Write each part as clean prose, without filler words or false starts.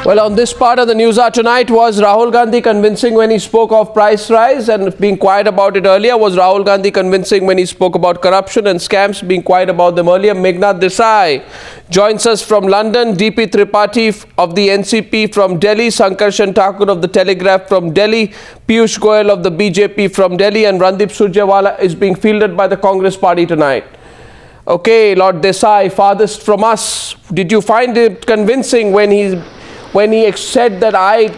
Well, on this part of the Newshour tonight, was Rahul Gandhi convincing when he spoke of price rise and being quiet about it earlier? Was Rahul Gandhi convincing when he spoke about corruption and scams, being quiet about them earlier? Meghnad Desai joins us from London, P Tripathi of the NCP from Delhi, Sankarshan Thakur of the Telegraph from Delhi, Piyush Goyal of the BJP from Delhi, and Randeep Surjewala is being fielded by the Congress party tonight. Okay, Lord Desai, farthest from us, did you find it convincing when he said that I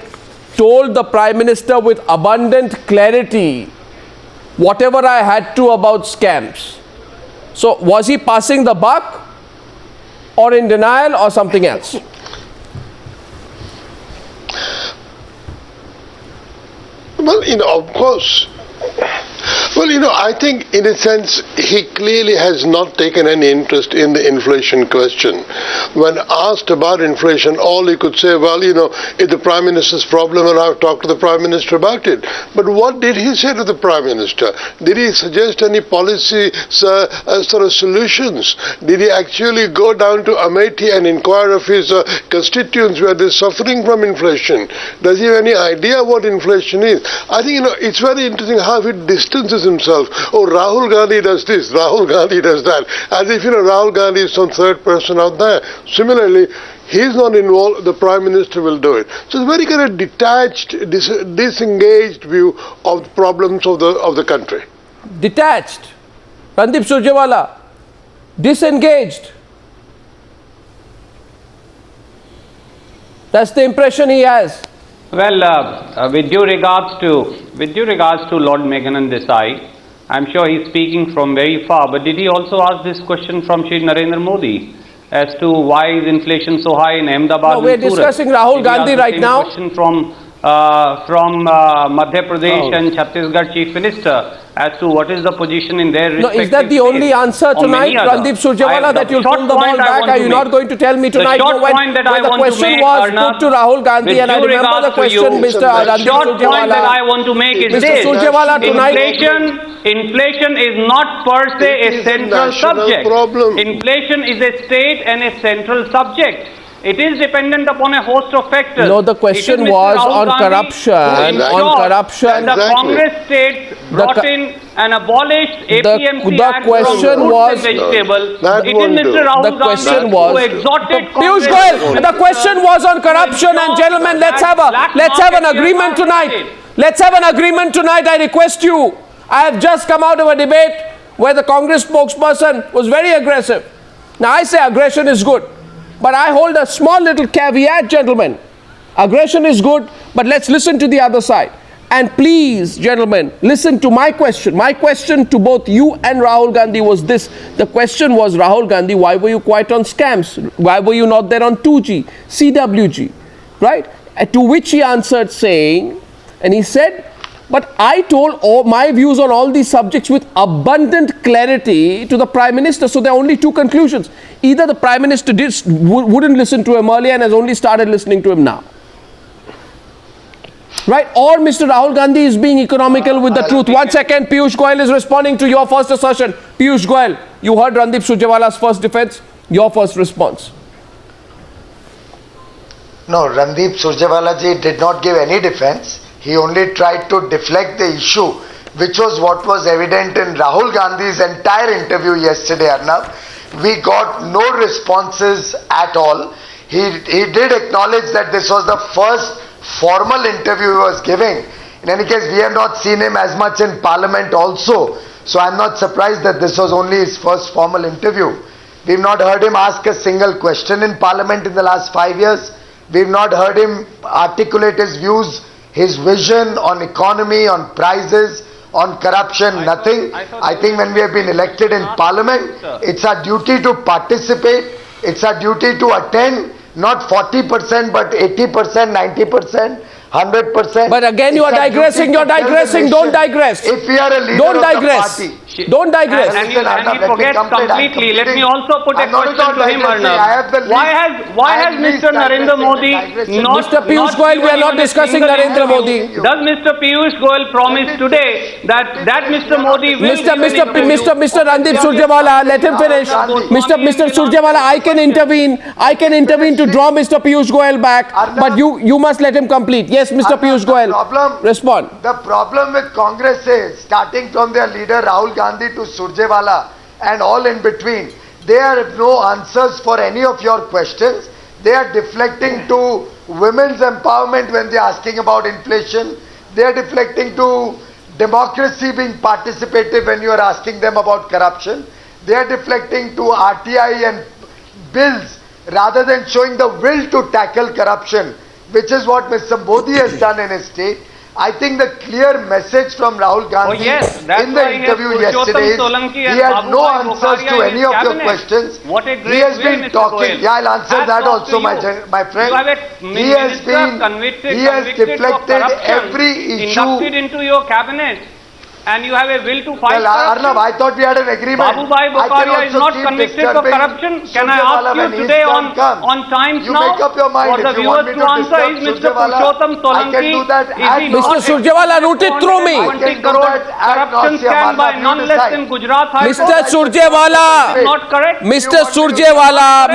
told the Prime Minister with abundant clarity whatever I had to about scams? So was he passing the buck or in denial or something else? Well, of course. Well, I think in a sense he clearly has not taken any interest in the inflation question. When asked about inflation, all he could say, well, it's the Prime Minister's problem and I've talked to the Prime Minister about it. But what did he say to the Prime Minister? Did he suggest any policy sort of solutions? Did he actually go down to Amethi and inquire of his constituents where they're suffering from inflation? Does he have any idea what inflation is? I think, it's very interesting how he distances himself. Oh, Rahul Gandhi does this, Rahul Gandhi does that. As if, Rahul Gandhi is some third person out there. Similarly, he's not involved, the Prime Minister will do it. So it's a very kind of detached, disengaged view of the problems of the country. Detached. Randeep Surjewala. Disengaged. That's the impression he has. Well, with due regards to Lord Meghnad Desai, I'm sure he's speaking from very far. But did he also ask this question from Shri Narendra Modi as to why is inflation so high in Ahmedabad? No, we're discussing Rahul Gandhi right now. Question from Madhya Pradesh and Chhattisgarh Chief Minister as to what is the position in their respective No, is that the only answer tonight, Randeep Surjewala, that you'll pull the ball back? Are you not going to tell me tonight when the question was put to Rahul Gandhi, and I remember the question, Mr. Randeep Surjewala. The short point that I want to make is this. Inflation is not per se a central subject. Inflation is a state and a central subject. It is dependent upon a host of factors. No, the question was on corruption. On corruption. The Congress states brought in and abolished APMC Act from fruits and vegetables. It is Mr. Rahul Gandhi who exhorted Piyush Goyal, the question was on corruption, and gentlemen, let's have an agreement tonight. Let's have an agreement tonight. I request you. I have just come out of a debate where the Congress spokesperson was very aggressive. Now I say aggression is good. But I hold a small little caveat, gentlemen. Aggression is good, but let's listen to the other side. And please, gentlemen, listen to my question. My question to both you and Rahul Gandhi was this. The question was, Rahul Gandhi, why were you quiet on scams? Why were you not there on 2G, CWG, right? To which he answered saying, and he said, but I told all my views on all these subjects with abundant clarity to the Prime Minister. So there are only two conclusions. Either the Prime Minister wouldn't listen to him earlier and has only started listening to him now. Right? Or Mr. Rahul Gandhi is being economical with the truth. 1 second, Piyush Goyal is responding to your first assertion. Piyush Goyal, you heard Randeep Surjewala's first defense. Your first response. No, Randeep Surjewala ji did not give any defense. He only tried to deflect the issue, which was what was evident in Rahul Gandhi's entire interview yesterday, Arnab. We got no responses at all. He did acknowledge that this was the first formal interview he was giving. In any case, we have not seen him as much in Parliament also. So I'm not surprised that this was only his first formal interview. We've not heard him ask a single question in Parliament in the last 5 years. We've not heard him articulate his views, his vision on economy, on prices, on corruption, nothing. I think when we have been elected in Parliament, it's our duty to participate, it's our duty to attend, not 40% but 80%, 90%. 100%. But again, you are It's our digressing. duty You're to tell the digressing. Don't nation. digress. If we are a leader Don't of the digress. party. Don't digress. And he Listen, Arnab, let me forgets complete. I'm completely. Let me completing. also put a I'm not question about to him, digressing. Arnab. I have the least- Why I has am least Mr. Narendra digressing Modi and digressing. not... Mr. Piyush Goyal, we are not given a discussing single Narendra Modi. interview? Does Mr. Piyush Goyal promise today that Mr. Modi will give an interview? Mr. Randeep Surjewala, let him finish. Mr. Surjewala, I can intervene to draw Mr. Piyush Goyal back, but you must let him complete. Yes, Mr. Piyush Goyal, respond. The problem with Congress is, starting from their leader Rahul Gandhi to Surjewala and all in between, they have no answers for any of your questions. They are deflecting to women's empowerment when they are asking about inflation. They are deflecting to democracy being participative when you are asking them about corruption. They are deflecting to RTI and bills rather than showing the will to tackle corruption, which is what Mr. Modi has done in his state. I think the clear message from Rahul Gandhi in the interview yesterday is he had no answers to any of your questions. He has been talking. Yeah, I'll answer that also, my friend. He has deflected every issue. Inducted into your cabinet. And you have a will to fight corruption. Arnab, I thought we had an agreement. Babubhai Bokaria is not convicted for corruption. Can I ask you today on Times you Now make up your mind for the if you want viewers me to answer, is Mr. Purushottam I can do that Solanki, Mr. Surjewala, root it through me. 20 crore corruption scam by none less than Gujarat High Court? Mr. Surjewala, Not correct? Mr. Surjewala,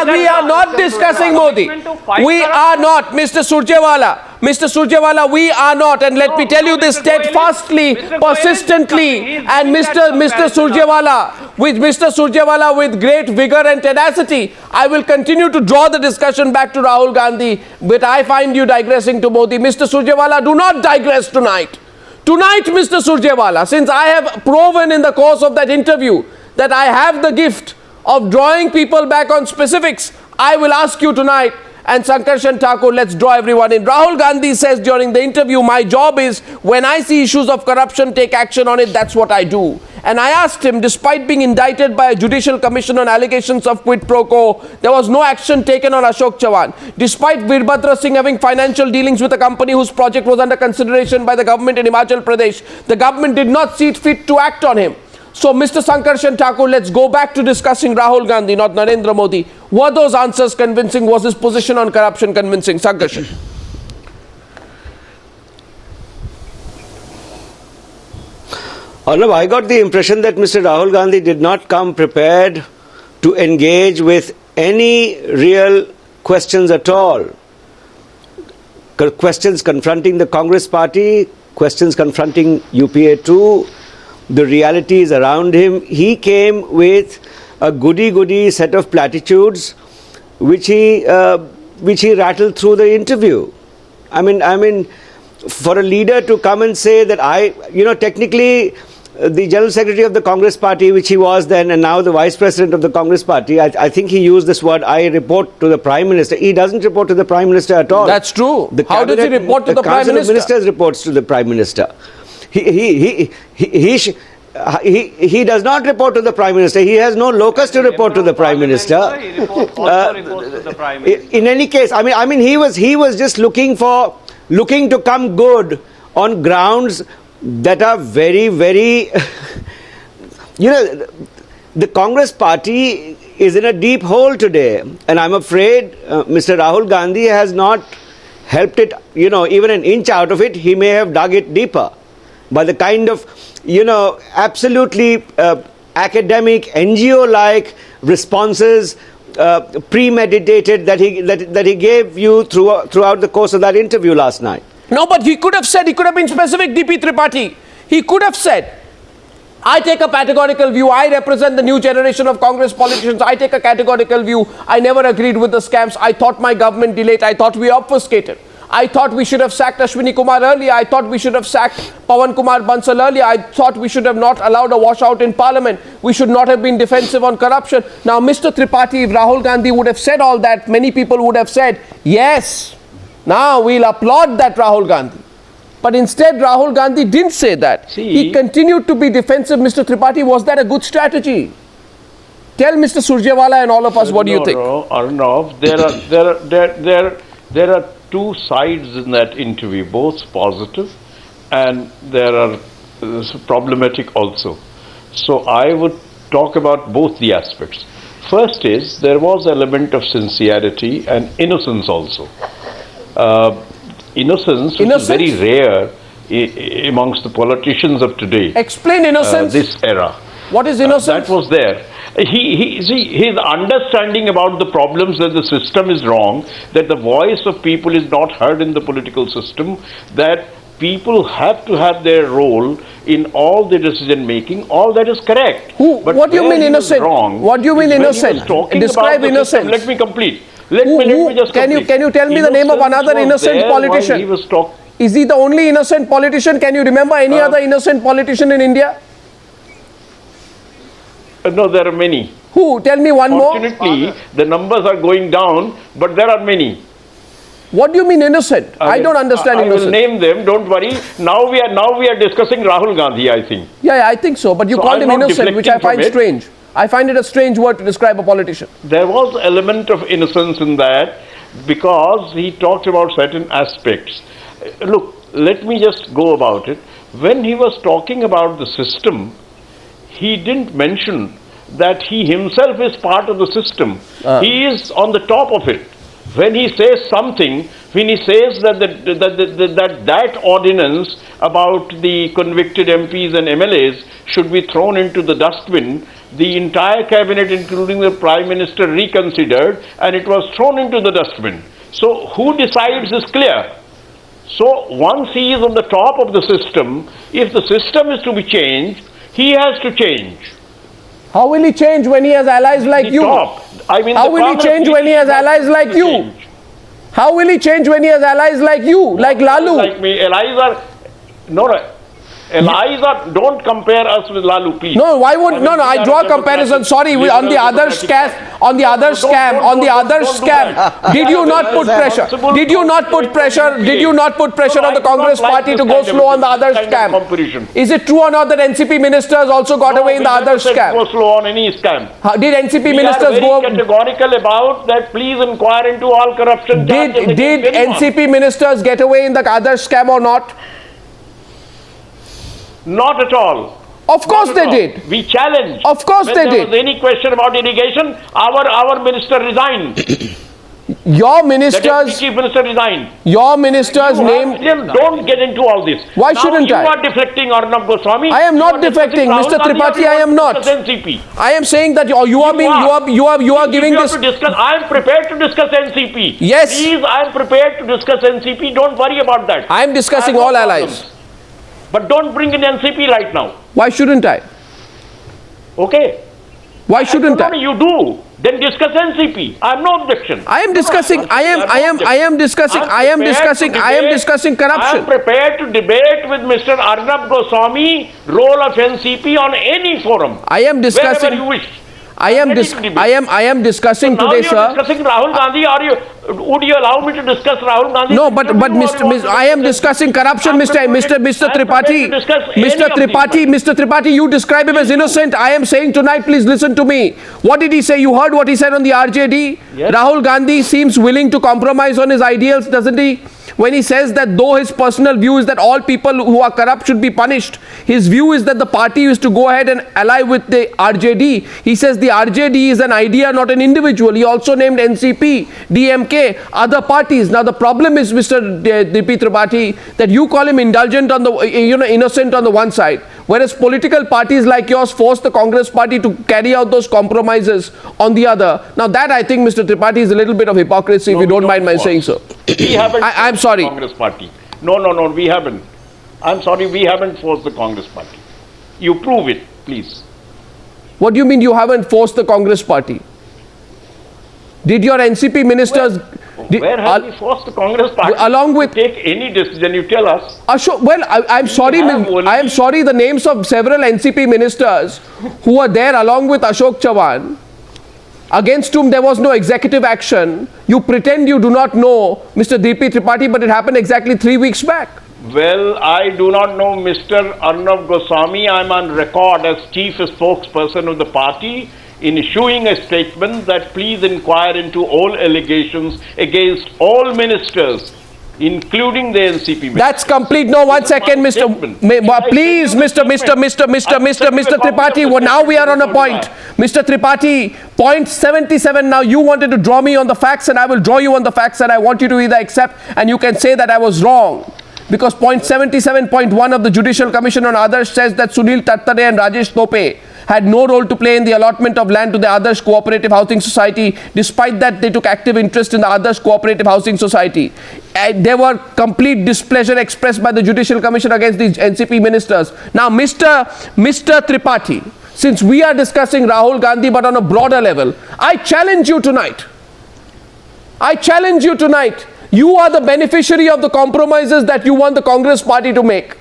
we are not discussing Modi. We are not, Mr. Surjewala, we are not, and let me tell you this steadfastly, persistently, and Mr. Surjewala with great vigor and tenacity, I will continue to draw the discussion back to Rahul Gandhi, but I find you digressing to Modi. Mr. Surjewala, do not digress tonight. Tonight, Mr. Surjewala, since I have proven in the course of that interview that I have the gift of drawing people back on specifics, I will ask you tonight. And Sankarshan Thakur, let's draw everyone in. Rahul Gandhi says during the interview, my job is when I see issues of corruption, take action on it. That's what I do. And I asked him, despite being indicted by a judicial commission on allegations of quid pro quo, there was no action taken on Ashok Chavan. Despite Virbhadra Singh having financial dealings with a company whose project was under consideration by the government in Himachal Pradesh, the government did not see it fit to act on him. So, Mr. Sankarshan Thakur, let's go back to discussing Rahul Gandhi, not Narendra Modi. Were those answers convincing? Was his position on corruption convincing? Sankarshan. Arnab, I got the impression that Mr. Rahul Gandhi did not come prepared to engage with any real questions at all. Questions confronting the Congress party, questions confronting UPA II, the realities around him. He came with a goody-goody set of platitudes which he rattled through the interview. I mean, for a leader to come and say that technically the General Secretary of the Congress Party, which he was then, and now the Vice President of the Congress Party, I think he used this word, I report to the Prime Minister. He doesn't report to the Prime Minister at all. That's true. How does he report to the Prime Minister? The Council of Ministers reports to the Prime Minister. He does not report to the Prime Minister. He has no locus to report to the Prime Minister. In any case, I mean, he was just looking to come good on grounds that are very, very, the Congress party is in a deep hole today, and I'm afraid Mr. Rahul Gandhi has not helped it, even an inch out of it. He may have dug it deeper by the kind of, absolutely academic, NGO-like responses, premeditated that he gave you throughout the course of that interview last night. No, but he could have been specific, P Tripathi. He could have said, I take a categorical view. I represent the new generation of Congress politicians. I take a categorical view. I never agreed with the scams. I thought my government delayed. I thought we obfuscated. I thought we should have sacked Ashwini Kumar earlier. I thought we should have sacked Pawan Kumar Bansal earlier. I thought we should have not allowed a washout in Parliament. We should not have been defensive on corruption. Now, Mr. Tripathi, if Rahul Gandhi would have said all that, many people would have said, yes, now we'll applaud that Rahul Gandhi. But instead, Rahul Gandhi didn't say that. He continued to be defensive. Mr. Tripathi, was that a good strategy? Tell Mr. Surjewala and all of us what do you think. No, Arnab, there are two sides in that interview, both positive and there are problematic also. So I would talk about both the aspects. First is, there was element of sincerity and innocence also. Innocence, which is very rare amongst the politicians of today. Explain innocence. This era. What is innocence? That was there. His understanding about the problems that the system is wrong, that the voice of people is not heard in the political system, that people have to have their role in all the decision making, all that is correct. But what do you mean innocent? What do you mean innocent? Describe innocence. Let me complete. Let me just complete. Can you tell me the name of another innocent politician? Is he the only innocent politician? Can you remember any other innocent politician in India? No, there are many. Who? Tell me one more. Fortunately, the numbers are going down, but there are many. What do you mean innocent? I don't understand innocent. I will name them, don't worry. Now we are discussing Rahul Gandhi, I think. Yeah, I think so. But you called him innocent, which I find strange. I find it a strange word to describe a politician. There was element of innocence in that because he talked about certain aspects. Look, let me just go about it. When he was talking about the system, he didn't mention that he himself is part of the system. He is on the top of it. When he says something, when he says that that ordinance about the convicted MPs and MLAs should be thrown into the dustbin, the entire cabinet, including the Prime Minister, reconsidered and it was thrown into the dustbin. So who decides is clear. So once he is on the top of the system, if the system is to be changed, he has to change. How will he change when he has allies like you? How will he change when he has allies like you? How will he change when he has allies like you, like Lalu? Like me, allies are don't compare us with Lalu, please. No, why would I draw a comparison. Sorry, on the other scam. Did you not put pressure? Did you not put pressure on the Congress party to go slow on the other scam? Is it true or not that NCP ministers also got away in the other scam? Go slow on any scam. Did NCP ministers go? We are very categorical about that. Please inquire into all corruption. Did NCP ministers get away in the other scam or not? Not at all. Of course they did. We challenged. Of course they did. When there was any question about irrigation, our minister resigned. Your ministers. The chief minister resigned. Your ministers named. Don't get into all this. Why shouldn't I? You are deflecting, Arnab Goswami. I am not deflecting, Mr. Tripathi. I am not. I am saying that you are giving this. I am prepared to discuss NCP. Yes. Please, I am prepared to discuss NCP. Don't worry about that. I am discussing all allies. But don't bring in NCP right now. Why shouldn't I? Okay. Why shouldn't I? You do. Then discuss NCP. I have no objection. I am discussing. I am discussing corruption. I am prepared to debate with Mr. Arnab Goswami role of NCP on any forum. I am discussing. Wherever you wish. I am discussing today, sir. Now you are discussing Rahul Gandhi. Would you allow me to discuss Rahul Gandhi? No, but I am discussing corruption, Mr. Tripathi. Mr. Tripathi, you describe him as innocent. I am saying tonight, please listen to me. What did he say? You heard what he said on the RJD? Yes. Rahul Gandhi seems willing to compromise on his ideals, doesn't he? When he says that though his personal view is that all people who are corrupt should be punished, his view is that the party is to go ahead and ally with the RJD. He says the RJD is an idea, not an individual. He also named NCP, DMK, other parties. Now the problem is, Mr. P Tripathi, that you call him indulgent on the, innocent on the one side, whereas political parties like yours force the Congress party to carry out those compromises on the other. Now that, I think, Mr. Tripathi, is a little bit of hypocrisy, if you don't mind my saying so. We haven't. I'm sorry. Congress party. No, we haven't. I'm sorry, we haven't forced the Congress party. You prove it, please. What do you mean you haven't forced the Congress party? Did your NCP ministers... Where have we forced the Congress party along with, to take any decision? You tell us. Ashok, well, I'm sorry, the names of several NCP ministers who were there along with Ashok Chavan, against whom there was no executive action. You pretend you do not know Mr. DP Tripathi, but it happened exactly 3 weeks back. Well, I do not know Mr. Arnab Goswami. I am on record as chief spokesperson of the party. in issuing a statement that please inquire into all allegations against all ministers, including the NCP ministers. That's complete. No, one second, Mr. Please, Mr. Tripathi. Well, now we are on a point. Mr. Tripathi, point 77. Now you wanted to draw me on the facts, and I will draw you on the facts, and I want you to either accept and you can say that I was wrong. Because point 77.1 of the Judicial Commission on Others says that Sunil Tattare and Rajesh Tope had no role to play in the allotment of land to the Others Cooperative Housing Society. Despite that, they took active interest in the Others Cooperative Housing Society. There were complete displeasure expressed by the Judicial Commission against these NCP ministers. Now, Mr. Tripathi, since we are discussing Rahul Gandhi but on a broader level, I challenge you tonight. You are the beneficiary of the compromises that you want the Congress party to make.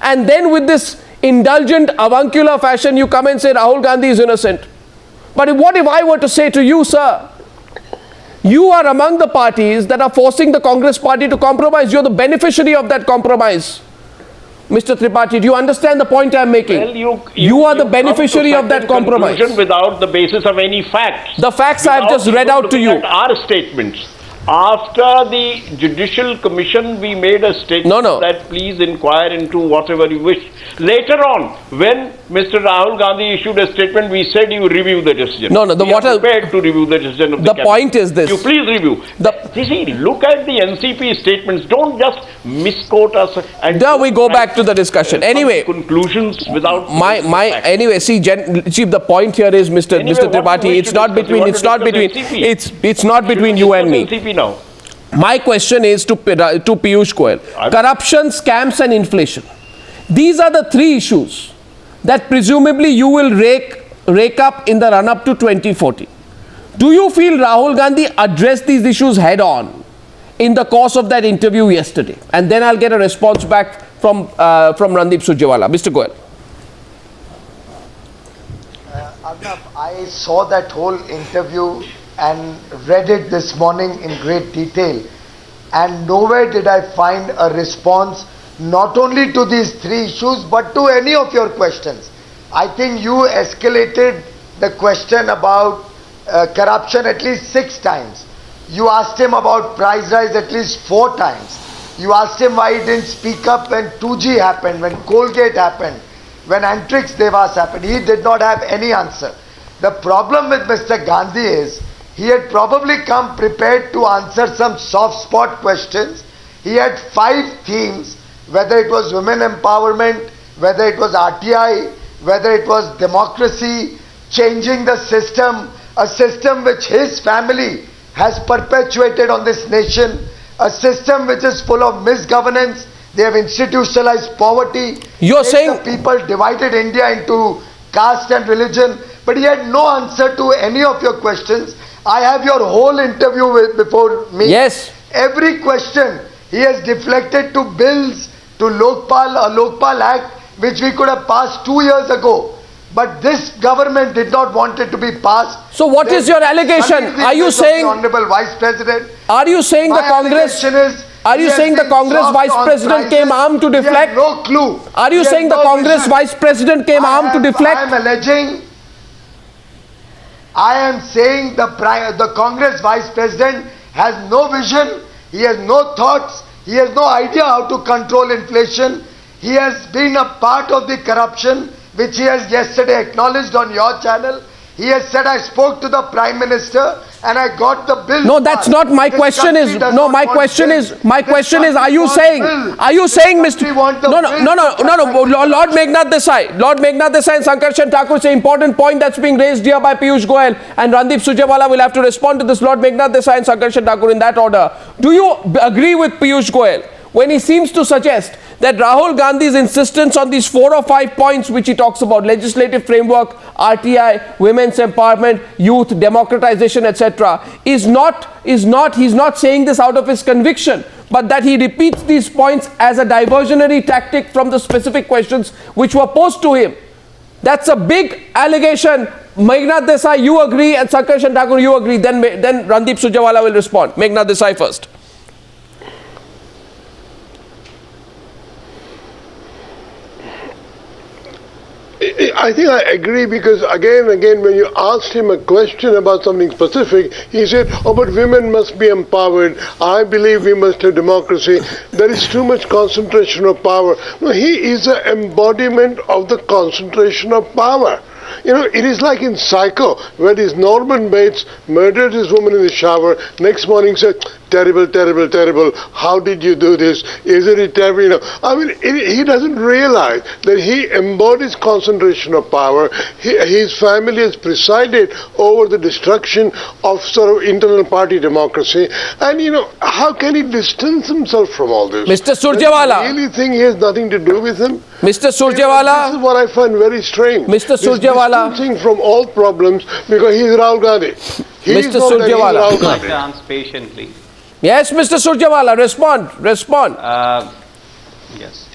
And then with this indulgent, avuncular fashion, you come and say Rahul Gandhi is innocent. But what if I were to say to you, sir, you are among the parties that are forcing the Congress party to compromise. You're the beneficiary of that compromise. Mr. Tripathi, do you understand the point I'm making? Well, you are the beneficiary of that compromise. Without the basis of any facts. The facts I've just read out to you. Our statements. After the Judicial Commission, we made a statement that please inquire into whatever you wish. Later on, when Mr. Rahul Gandhi issued a statement, we said you review the decision. We are prepared to review the decision of the cabinet. Point is this. You please review. See, look at the NCP statements. Don't just misquote us. And now we go back to the discussion. Anyway, conclusions without. Anyway, see, the point here is, Mr. Tripathi, it's not between you and me. Now. My question is to Piyush Goyal. Corruption, scams and inflation. These are the three issues that presumably you will rake up in the run-up to 2040. Do you feel Rahul Gandhi addressed these issues head-on in the course of that interview yesterday? And then I'll get a response back from Randeep Surjewala. Mr. Goyal. Arnab, I saw that whole interview and read it this morning in great detail, and nowhere did I find a response not only to these three issues but to any of your questions. I think you escalated the question about corruption at least 6 times. You asked him about price rise at least 4 times. You asked him why he didn't speak up when 2G happened, when Colgate happened, when Antrix Devas happened. He did not have any answer. The problem with Mr. Gandhi is he had probably come prepared to answer some soft spot questions. He had 5 themes, whether it was women empowerment, whether it was RTI, whether it was democracy, changing the system, a system which his family has perpetuated on this nation, a system which is full of misgovernance. They have institutionalized poverty. You're saying the people divided India into caste and religion, but he had no answer to any of your questions. I have your whole interview before me. Yes. Every question he has deflected to bills, to Lokpal, a Lokpal Act, which we could have passed 2 years ago. But this government did not want it to be passed. So what is your allegation? Are you saying, Honorable Vice President? Are you saying the Congress? Are you saying the Congress Vice President came armed to deflect? No clue. Are you saying the Congress Vice President came armed to deflect? I am saying the Congress Vice President has no vision, he has no thoughts, he has no idea how to control inflation. He has been a part of the corruption, which he has yesterday acknowledged on your channel. He has said, I spoke to the Prime Minister and I got the bill. No, that's not my question. My question is, are you saying, Mr. No, Lord Meghnad Desai and Sankarshan Thakur say important point that's being raised here by Piyush Goyal, and Randeep Surjewala will have to respond to this. Lord Meghnad Desai and Sankarshan Thakur in that order. Do you agree with Piyush Goyal when he seems to suggest that Rahul Gandhi's insistence on these 4 or 5 points which he talks about, legislative framework, RTI, women's empowerment, youth, democratization, etc., he's not saying this out of his conviction, but that he repeats these points as a diversionary tactic from the specific questions which were posed to him? That's a big allegation. Meghnad Desai, you agree, and Sankarshan Thakur, you agree. Then Randeep Surjewala will respond. Meghnad Desai first. I think I agree, because again and again when you asked him a question about something specific, he said, oh, but women must be empowered. I believe we must have democracy. There is too much concentration of power. No, he is an embodiment of the concentration of power. You know, it is like in Psycho, where this Norman Bates murdered his woman in the shower, next morning said, terrible, terrible, terrible, how did you do this? Isn't it terrible? You know, I mean, he doesn't realize that he embodies concentration of power. His family has presided over the destruction of sort of internal party democracy. And, you know, how can he distance himself from all this? Mr. Surjewala. Do you really think he has nothing to do with him? Mr. Surjewala. This is what I find very strange. Mr. Surjewala. Distancing from all problems because he is Rahul Gandhi. Mr. Surjewala. Mr. Chance patiently. Yes, Mr. Surjewala, respond. Yes.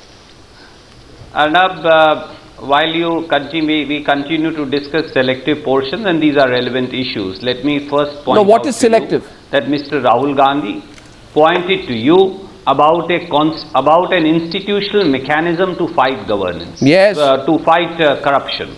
Arnab, while we continue to discuss selective portions, and these are relevant issues, let me first point No, what out is to you selective? that Mr. Rahul Gandhi pointed to you about an institutional mechanism to fight governance, Yes. to fight corruption.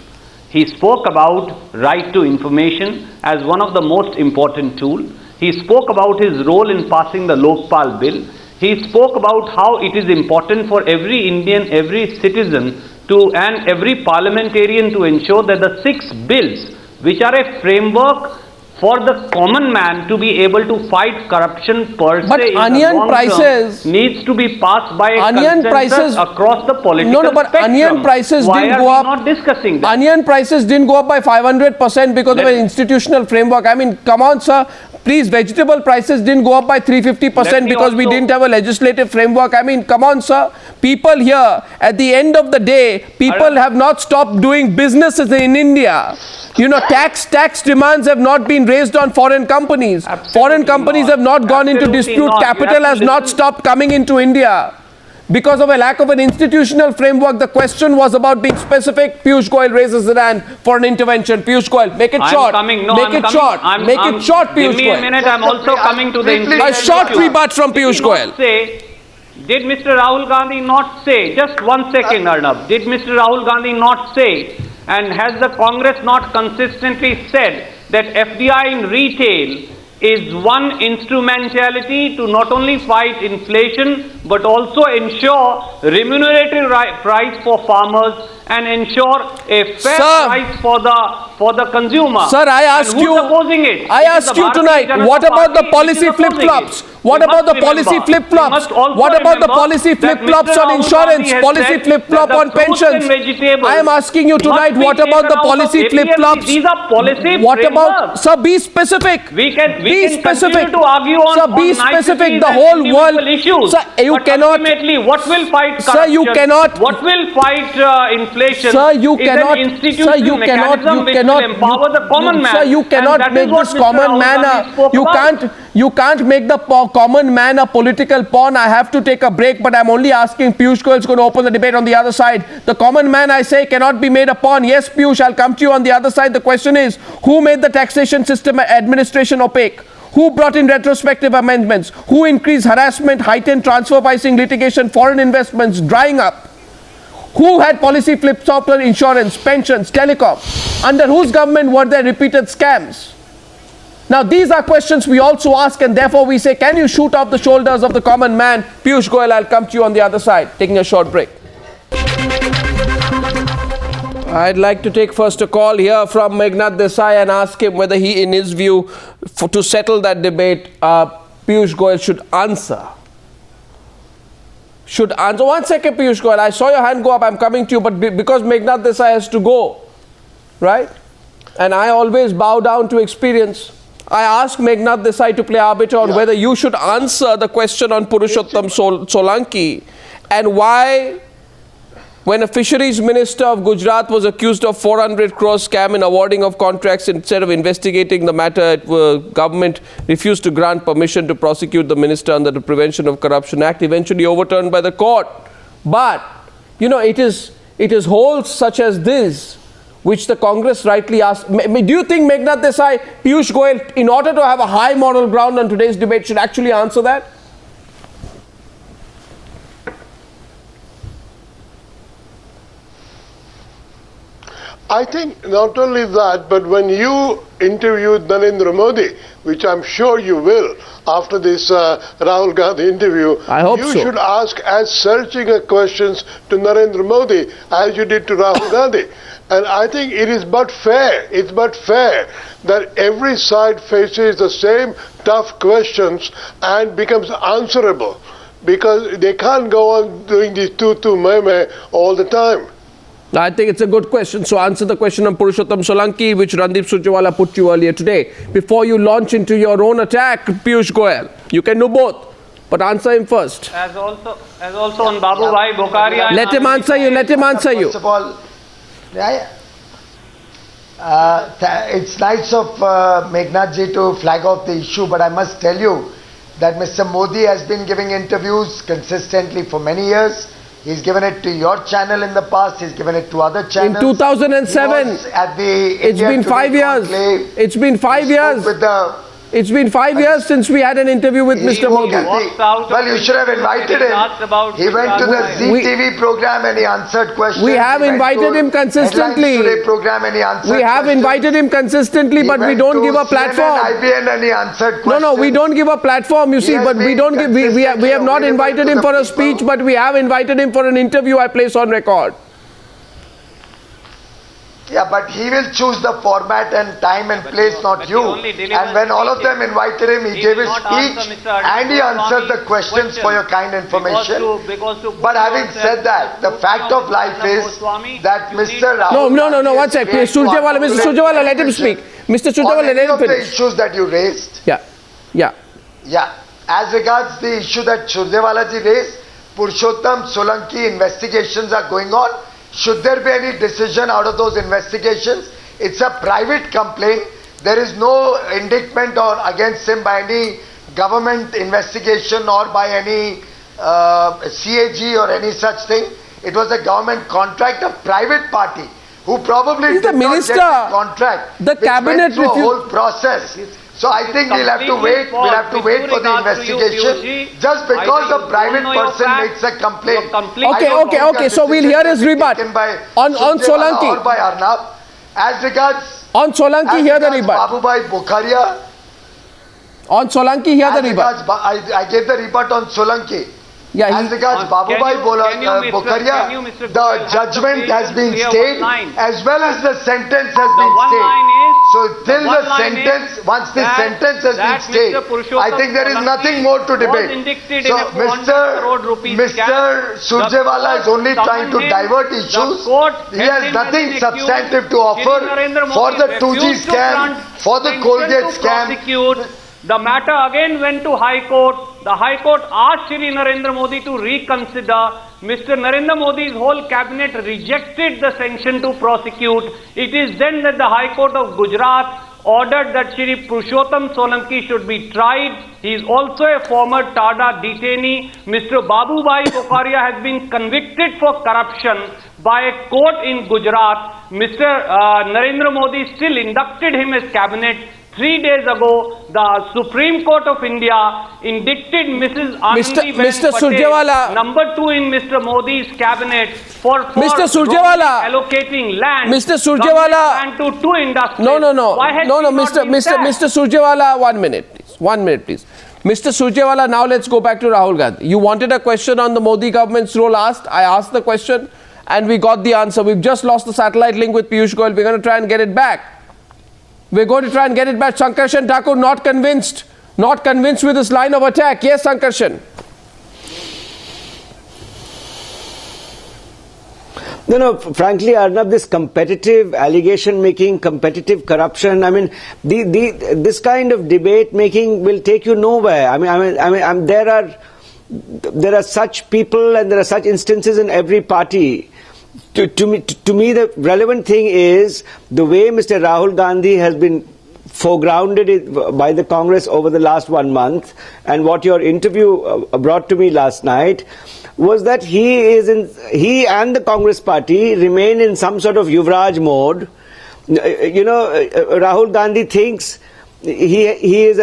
He spoke about right to information as one of the most important tools. He spoke about his role in passing the Lokpal bill. He spoke about how it is important for every Indian, every citizen and every parliamentarian to ensure that the 6 bills, which are a framework for the common man to be able to fight corruption per But se in onion the long prices- term, needs to be passed by a Onion consensus prices- across the political No, but spectrum. onion prices Why didn't are go we up. not discussing that? Onion prices didn't go up by 500% because of an institutional framework. I mean, come on, sir. Please, vegetable prices didn't go up by 350% because we didn't have a legislative framework. I mean, come on, sir. People here, at the end of the day, people have not stopped doing businesses in India. You know, tax demands have not been raised on foreign companies. Absolutely Foreign companies not. have not gone into Absolutely dispute. not. You Capital have to has not listen. stopped coming into India. Because of a lack of an institutional framework, the question was about being specific. Piyush Goyal raises his hand for an intervention. Piyush Goyal, make it short. Make it short. Make it short, Piyush Give me a Goyal. minute, I'm also coming to the A inflation short issue. rebut from Piyush Goyal. Did Mr. Rahul Gandhi not say, just 1 second Arnab, did Mr. Rahul Gandhi not say, and has the Congress not consistently said that FDI in retail is one instrumentality to not only fight inflation but also ensure remunerative price for farmers and ensure a fair price for the consumer? Sir, I ask you, opposing it? I ask you tonight, what about the policy flip-flops? What about the policy flip-flops? What about the policy flip-flops on insurance, policy flip-flop on pensions? I am asking you tonight, what about the policy flip-flops? These are policy What about, frameworks. sir, be specific. We can Be specific. continue to argue on, Sir, be on specific. niceties The and whole individual world, issues. sir, you But cannot, ultimately, what will fight corruption? Sir, you cannot, What will fight inflation? Sir, you is cannot, an institutional sir, you cannot, mechanism which will empower the common man. Sir, you And cannot that make is what this Mr. common Rahul man Gandhi spoke about. you can't make the common man a political pawn. I have to take a break, but I'm only asking. Piyush Goyal is going to open the debate on the other side. The common man, I say, cannot be made a pawn. Yes, Piyush, I'll come to you on the other side. The question is, who made the taxation system administration opaque? Who brought in retrospective amendments? Who increased harassment, heightened transfer pricing, litigation, foreign investments, drying up? Who had policy flip-flops on insurance, pensions, telecom? Under whose government were there repeated scams? Now, these are questions we also ask, and therefore we say, can you shoot off the shoulders of the common man? Piyush Goyal, I'll come to you on the other side, taking a short break. I'd like to take first a call here from Meghnad Desai and ask him whether he, in his view, to settle that debate, Piyush Goyal should answer. One second, Piyush Goyal. I saw your hand go up. I'm coming to you. But because Meghnad Desai has to go, right? And I always bow down to experience. I asked Meghnad Desai to play arbiter on whether you should answer the question on Purushottam Solanki and why, when a fisheries minister of Gujarat was accused of 400 crore scam in awarding of contracts, instead of investigating the matter, government refused to grant permission to prosecute the minister under the Prevention of Corruption Act, eventually overturned by the court. But, you know, it is holes such as this which the Congress rightly asked. Do you think Meghnad Desai, Piyush Goyal, in order to have a high moral ground on today's debate, should actually answer that? I think not only that, but when you interviewed Narendra Modi, which I'm sure you will after this Rahul Gandhi interview, I hope you so. should ask as searching a questions to Narendra Modi as you did to Rahul Gandhi. And I think it is but fair, it's but fair that every side faces the same tough questions and becomes answerable, because they can't go on doing this tu-tu me all the time. I think it's a good question. So answer the question on Purushottam Solanki, which Randeep Surjewala put to you earlier today. Before you launch into your own attack, Piyush Goyal, you can do both, but answer him first. As also on Babu Bhai Bokharia. Let him answer you. Let him answer you. First of all, it's nice of Meghnad ji to flag off the issue, but I must tell you that Mr. Modi has been giving interviews consistently for many years. He's given it to your channel in the past. He's given it to other channels. In 2007, at the it's been 5 years. It's been 5 years. It's been 5 years since we had an interview with Mr. Modi. Well, you should have invited him. He went to the ZTV program and he answered questions. We have invited him consistently. Today program and he answered We have invited him consistently, but we don't give a platform. IBN and he answered questions. No, we don't give a platform, you see, but we don't give, we have not invited him for a speech, but we have invited him for an interview, I place on record. Yeah, but he will choose the format and time and place, not you. And when all of them invited him, he gave his speech and he answered the questions for your kind information. But having said that, the fact of life is that Mr. Rahul... No, one sec. Mr. Surjewala, let him speak. Mr. Surjewala, let him finish. The issues that you raised. Yeah. As regards the issue that Surjewala ji raised, Purushottam Solanki investigations are going on. Should there be any decision out of those investigations? It's a private complaint. There is no indictment or against him by any government investigation or by any CAG or any such thing. It was a government contract, a private party who probably He's did the minister. not get the contract. The cabinet went through a whole process. So I think we'll have to wait. We'll have to wait for the investigation. Just because a private person makes a complaint. Okay. So we'll hear his rebut on Solanki. Or by Arnab. As regards on Solanki, hear the rebut. Babu Bhai Bokharia. On Solanki, hear the rebut. I gave the rebut on Solanki. As regards Babu Bhai Bokharia, the judgment has been stayed as well as the sentence has been stayed. So till the sentence, once the sentence has been stayed, I think there is nothing more to debate. So Mr. Surjewala is only trying to divert issues. He has nothing substantive to offer for the 2G scam, for the Colgate scam. The matter again went to High Court. The High Court asked Shri Narendra Modi to reconsider. Mr. Narendra Modi's whole cabinet rejected the sanction to prosecute. It is then that the High Court of Gujarat ordered that Shri Purushottam Solanki should be tried. He is also a former TADA detainee. Mr. Babu Bhai Bokharia has been convicted for corruption by a court in Gujarat. Mr. Narendra Modi still inducted him as cabinet. 3 days ago, the Supreme Court of India indicted Mrs. Mr. Surjewala, number 2 in Mr. Modi's cabinet for Mr. Surjewala, allocating land. Mr. Surjewala, land to 2 industries. No, Mr. Surjewala, 1 minute, please. 1 minute, please. Mr. Surjewala, now let's go back to Rahul Gandhi. You wanted a question on the Modi government's role asked. I asked the question and we got the answer. We've just lost the satellite link with Piyush Goyal. We're going to try and get it back. Sankarshan Thakur, not convinced with this line of attack. Yes, Sankarshan. No, frankly, Arnab, this competitive allegation making, competitive corruption, I mean, this kind of debate making will take you nowhere. I mean, there are such people and there are such instances in every party. To me, the relevant thing is the way Mr. Rahul Gandhi has been foregrounded by the Congress over the last 1 month, and what your interview brought to me last night was that he and the Congress party remain in some sort of Yuvraj mode. Rahul Gandhi thinks he is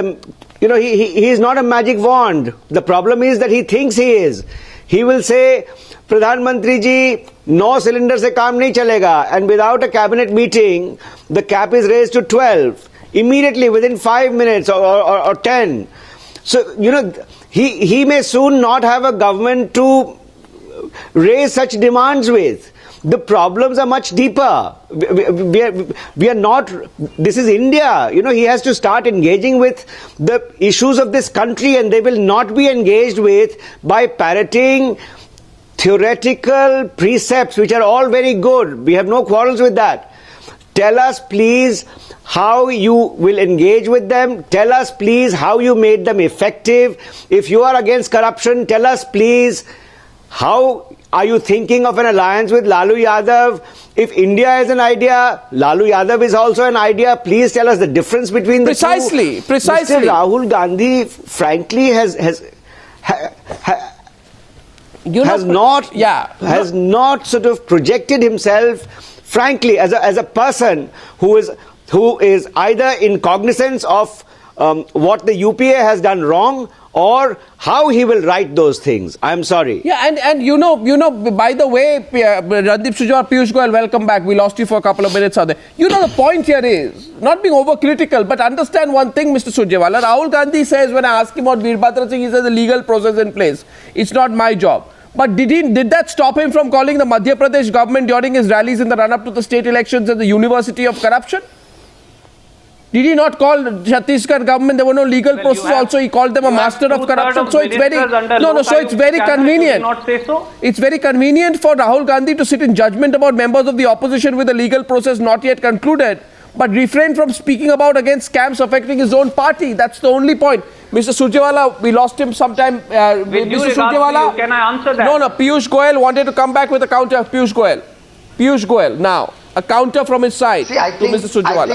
he is not a magic wand. The problem is that he thinks he is. He will say, Pradhan Mantri ji, 9 cylinder se kaam nahi chalega, and without a cabinet meeting, the cap is raised to 12 immediately within 5 minutes or 10. So, he may soon not have a government to raise such demands with. The problems are much deeper. We are not, this is India. He has to start engaging with the issues of this country, and they will not be engaged with by parroting theoretical precepts, which are all very good. We have no quarrels with that. Tell us, please, how you will engage with them. Tell us, please, how you made them effective. If you are against corruption, tell us, please, how are you thinking of an alliance with Lalu Yadav? If India is an idea, Lalu Yadav is also an idea. Please tell us the difference between the two. Precisely. Mr. Rahul Gandhi, frankly, has not sort of projected himself, frankly, as a person who is either in cognizance of what the UPA has done wrong, or how he will write those things. I'm sorry. Yeah, and by the way, Randeep Surjewala, Piyush Goyal, welcome back. We lost you for a couple of minutes out there. The point here is, not being overcritical, but understand one thing, Mr. Surjewala. Rahul Gandhi says, when I ask him about Virbhadra Singh, he says the legal process in place. It's not my job. But did that stop him from calling the Madhya Pradesh government during his rallies in the run-up to the state elections as the University of Corruption? Did he not call Chhattisgarh government? There were no legal processes. Also, he called them a master of corruption. So it's very So it's very convenient. Not say so. It's very convenient for Rahul Gandhi to sit in judgment about members of the opposition with a legal process not yet concluded, but refrain from speaking about against scams affecting his own party. That's the only point. Mr. Surjewala, we lost him sometime. Mr. Surjewala, can I answer that? No. Piyush Goyal wanted to come back with a counter. Piyush Goyal, now. A counter from his side to Mr. Surjewala.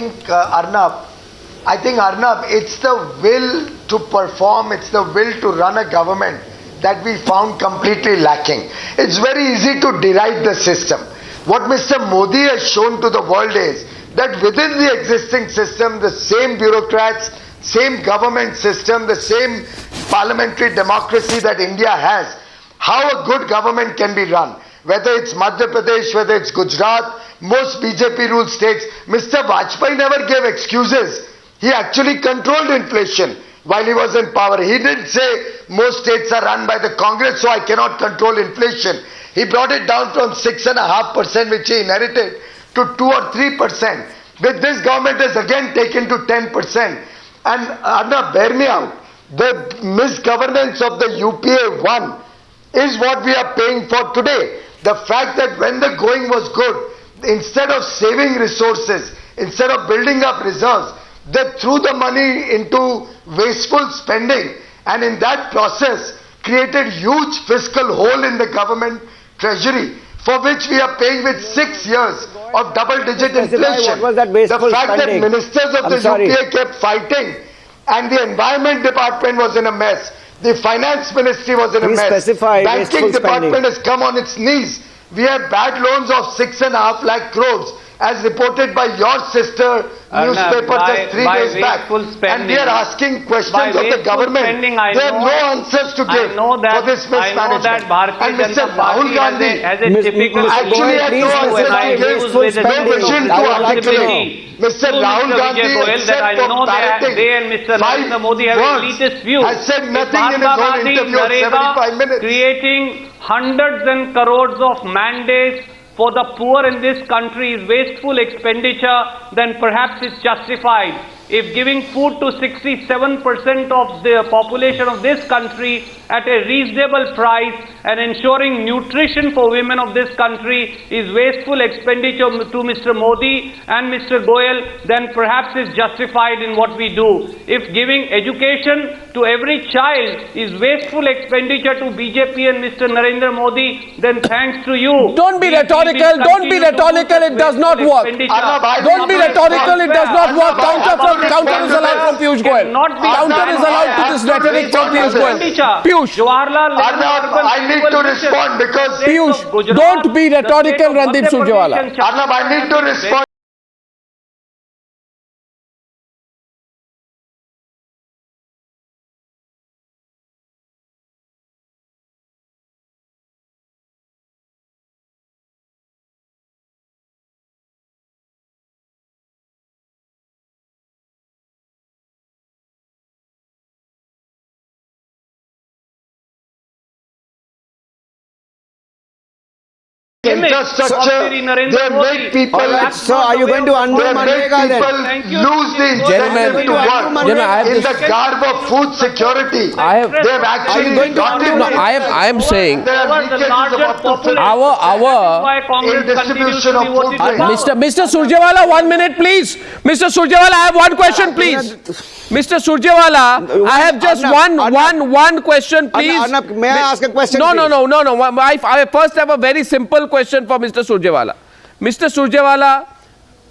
I think, Arnab, it's the will to perform, it's the will to run a government that we found completely lacking. It's very easy to deride the system. What Mr. Modi has shown to the world is that within the existing system, the same bureaucrats, same government system, the same parliamentary democracy that India has, how a good government can be run. Whether it's Madhya Pradesh, whether it's Gujarat, most BJP ruled states. Mr. Vajpayee never gave excuses. He actually controlled inflation while he was in power. He didn't say most states are run by the Congress, so I cannot control inflation. He brought it down from 6.5%, which he inherited, to 2 or 3%. With this government has again taken to 10%. And Arnab, bear me out. The misgovernance of the UPA I is what we are paying for today. The fact that when the going was good, instead of saving resources, instead of building up reserves, they threw the money into wasteful spending, and in that process created huge fiscal hole in the government treasury, for which we are paying with 6 years of double-digit inflation. What was that wasteful the fact spending? that ministers of the UPA kept fighting, and the environment department was in a mess, the finance ministry was in a mess, banking department has come on its knees. We have bad loans of 6.5 lakh crores, as reported by your sister newspaper just 3 days back. And we are asking questions of the government. They have no answers to give for this mismanagement. And Mr. Rahul Gandhi actually has no answers to give, no vision to articulate. Mr. Rahul Gandhi, except for parroting 5 words, has said nothing in his whole interview of 75 minutes. Creating hundreds and crores of mandates for the poor in this country is wasteful expenditure, then perhaps it's justified. If giving food to 67% of the population of this country at a reasonable price and ensuring nutrition for women of this country is wasteful expenditure to Mr. Modi and Mr. Goyal, then perhaps it's justified in what we do. If giving education to every child is wasteful expenditure to BJP and Mr. Narendra Modi, then thanks to you. Don't be rhetorical, it does not work. Don't be rhetorical, it does not work. Counter is allowed from Piyush Goyal. Counter is allowed to this rhetoric from Piyush Goyal. Piyush, I need to respond because Piyush, don't be rhetorical, Randeep Surjewala. Arnab, I need to respond. image of infrastructure, Shri Narendra they Modi. make people, All right, so are you going to undo they make Manrega then? people Thank you. lose the Gentlemen, incentive to work. Gentlemen, I have In the just- garb of food security, I have- they've actually going to gotten undo- No, I am saying, there are Over the leakages largest of up to population. our Why Congress in continues distribution to be of voted food down. Mr. Surjewala, 1 minute, please. Mr. Surjewala, I have one question, please. Mr. Surjewala, I have just Arnab, one question, please. Arnab, may I ask a question, No. please? I first have a very simple question for Mr. Surjewala. Mr. Surjewala,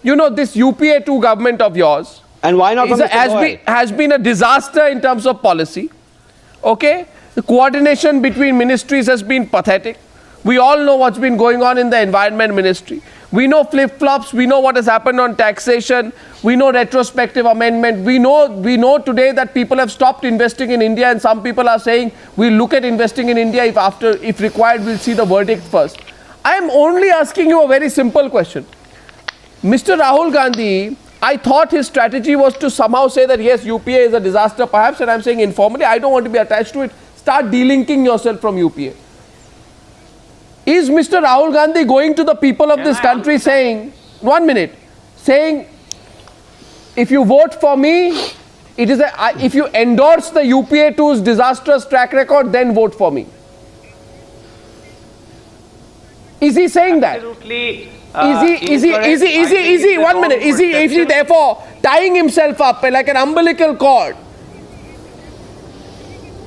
you know this UPA II government of yours And why not from Mr. Goyal? has been a disaster in terms of policy. Okay? The coordination between ministries has been pathetic. We all know what's been going on in the environment ministry. We know flip-flops. We know what has happened on taxation. We know retrospective amendment. We know today that people have stopped investing in India, and some people are saying we'll look at investing in India if required, we'll see the verdict first. I am only asking you a very simple question. Mr. Rahul Gandhi, I thought his strategy was to somehow say that yes, UPA is a disaster perhaps, and I'm saying informally, I don't want to be attached to it. Start delinking yourself from UPA. Is Mr. Rahul Gandhi going to the people of this country saying, 1 minute, saying, if you vote for me, if you endorse the UPA II's disastrous track record, then vote for me? Is he saying that? Absolutely. Is he 1 minute, is he therefore tying himself up like an umbilical cord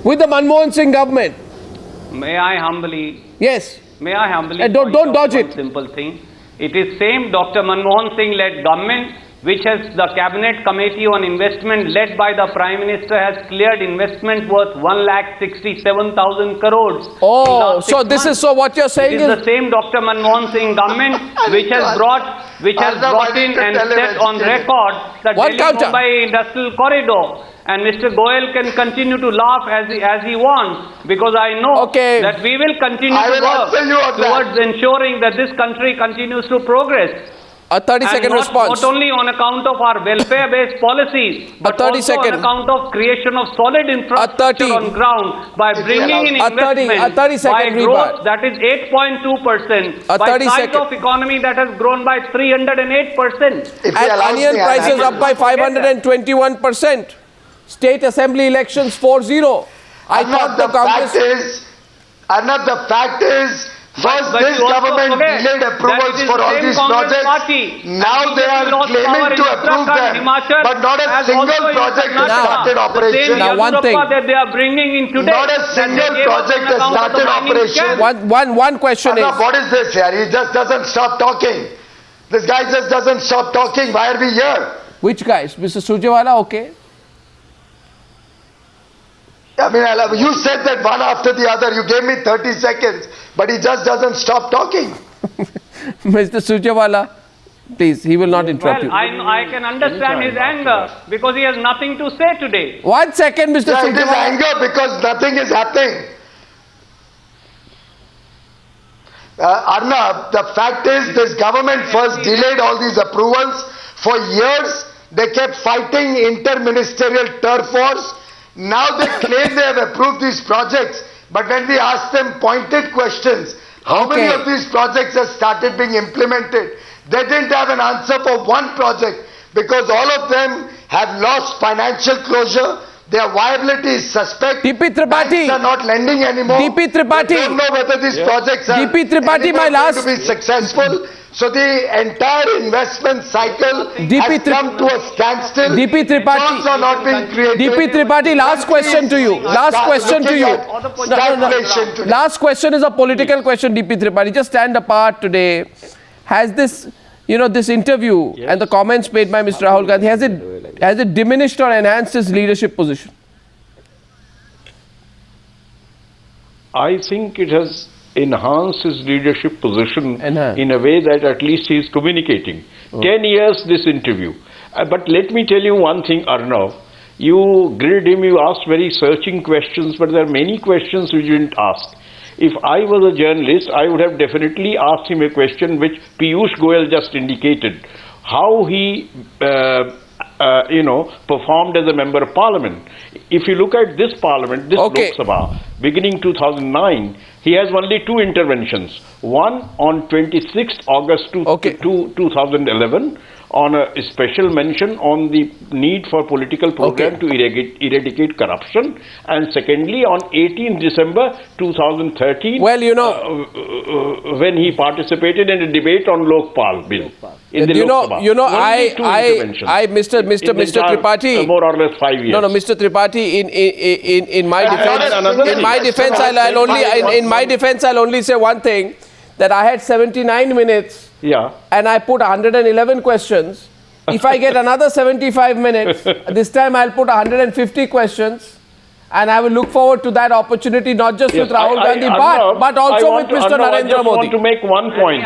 with the Manmohan Singh government? May I humbly Yes. point Don't out dodge one it. simple thing. It is same Dr. Manmohan Singh led government which has the Cabinet Committee on Investment led by the Prime Minister has cleared investment worth 1,67,000 crores. in Oh, last so 6 this is months. so what you're saying It is the same Dr. Manmohan Singh government which has brought in and set on record the What counter? Delhi-Mumbai industrial corridor. And Mr. Goyal can continue to laugh as he wants, because I know Okay. that we will continue I to will answer you work on that. towards ensuring that this country continues to progress. A 30-second And response. not only on account of our welfare-based policies, but 30 also second. on account of creation of solid infrastructure 30. on ground by bringing in A 30 investment, 30 second by growth rebut. that is 8.2%, A by 30 size second. of economy that has grown by 308%. If he And allows onion me, prices I up by 521%. State assembly elections 4-0. I thought the Congress. Arnab, the fact is, first But this you also government forget delayed that approvals it is for the all same these Congress projects. party. Now And they BJP are lost claiming power to in approve Uttarakhand, them, Himachal, but not a as single also in project has Karnataka. started The operation. same Now, one Yadurappa thing. that they are bringing in today. Not a that they single gave up project on has account of the started mining operation. scam. One question is. Arnab, what is this here? He just doesn't stop talking. This guy just doesn't stop talking. Why are we here? Which guys? Mr. Surjewala, okay. I mean, you said that one after the other. You gave me 30 seconds, but he just doesn't stop talking. Mr. Surjewala, please, he will not interrupt Well, you. I can understand his anger because he has nothing to say today. 1 second, Mr. Yeah, it is Surjewala. anger because nothing is happening. Arnab, the fact is this government first delayed all these approvals. For years, they kept fighting inter-ministerial turf wars. Now they claim they have approved these projects. But when we ask them pointed questions, how many Okay. of these projects have started being implemented? They didn't have an answer for one project because all of them have lost financial closure. Their viability is suspect. DP Tripathi. Banks are not lending anymore. DP Tripathi. They don't know whether these projects are DP Tripathi, my anymore last- going to be successful. So the entire investment cycle DP has come to a standstill. DP Tripathi. Jobs are not being created. DP Tripathi, last question to you. Last question to you. Stagflation today. Last question is a political question, DP Tripathi. Just stand apart today. Has this, this interview and the comments made by Mr. Rahul Gandhi, has it diminished or enhanced his leadership position? I think it has enhanced his leadership position Enhanced. in a way that at least he is communicating. 10 years this interview. But let me tell you one thing, Arnab. You grilled him, you asked very searching questions, but there are many questions which you didn't ask. If I was a journalist, I would have definitely asked him a question which Piyush Goyal just indicated. How he performed as a member of parliament. If you look at this parliament, this Okay. Lok Sabha, beginning 2009, he has only two interventions. One on 26th August 2011 on a special mention on the need for political program to eradicate corruption, and secondly on 18th December 2013, Well, when he participated in a debate on Lokpal bill in the Lok Sabha. Only two interventions. Mr. Tripathi, more or less 5 years. No, Mr. Tripathi, in my defense, I'll only say one thing, that I had 79 minutes. Yeah. And I put 111 questions. If I get another 75 minutes, this time I'll put 150 questions. And I will look forward to that opportunity, not just with Rahul Gandhi, but also with Mr. Narendra Modi. I want to make one point.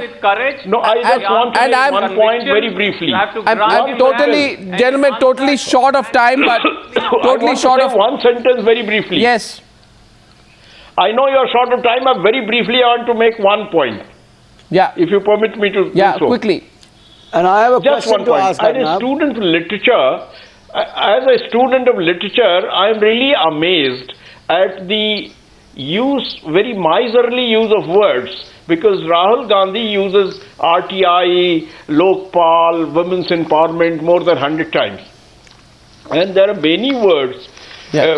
With courage. No, I just want to make one point very briefly. I'm totally, gentlemen, totally short of time, but totally short of... One sentence very briefly. Yes. I know you're short of time, but very briefly I want to make one point. Yeah. If you permit me to do so. Quickly. And I have a Just question one to point. ask As a student of literature, I am really amazed at the very miserly use of words, because Rahul Gandhi uses RTI, Lokpal, women's empowerment more than 100 times. And there are many words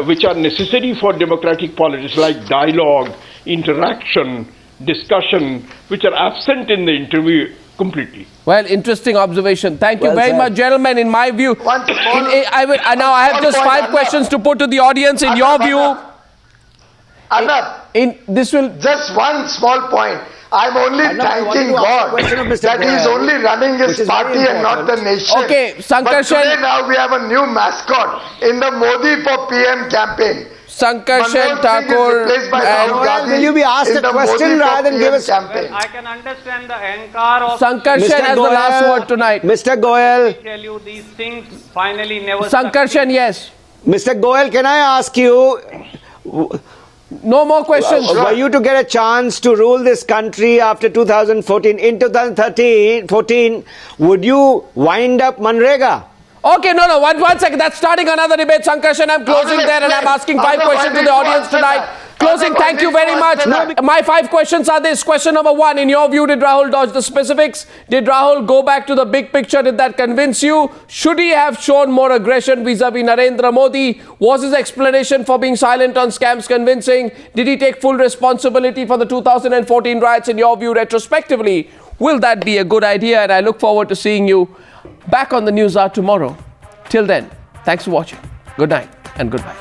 which are necessary for democratic politics, like dialogue, interaction, discussion, which are absent in the interview completely. Well, interesting observation. Thank you very much, gentlemen. In my view, now I have just 5 questions to put to the audience. In your view, Arnab, just one small point. I'm only thanking God that he's only running his party and not the nation. Okay, Sankarshan. But today now we have a new mascot in the Modi for PM campaign. Sankarshan Thakur will you be asked a question rather than give us... I can understand the ankar of... Sankarshan has the last word tonight. Mr. Goyal. Tell you these things finally never... Sankarshan, yes. Mr. Goyal, can I ask you... No more questions. Were you to get a chance to rule this country after 2014, in 2014, would you wind up Manrega? Okay, one second. That's starting another debate. Sankarshan, I'm closing there and I'm asking 5 questions to the audience tonight. Closing, thank you very much. My 5 questions are this. Question number 1, in your view, did Rahul dodge the specifics? Did Rahul go back to the big picture? Did that convince you? Should he have shown more aggression vis-a-vis Narendra Modi? Was his explanation for being silent on scams convincing? Did he take full responsibility for the 2014 riots, in your view, retrospectively? Will that be a good idea? And I look forward to seeing you back on the Newshour tomorrow. Till then, thanks for watching. Good night and goodbye.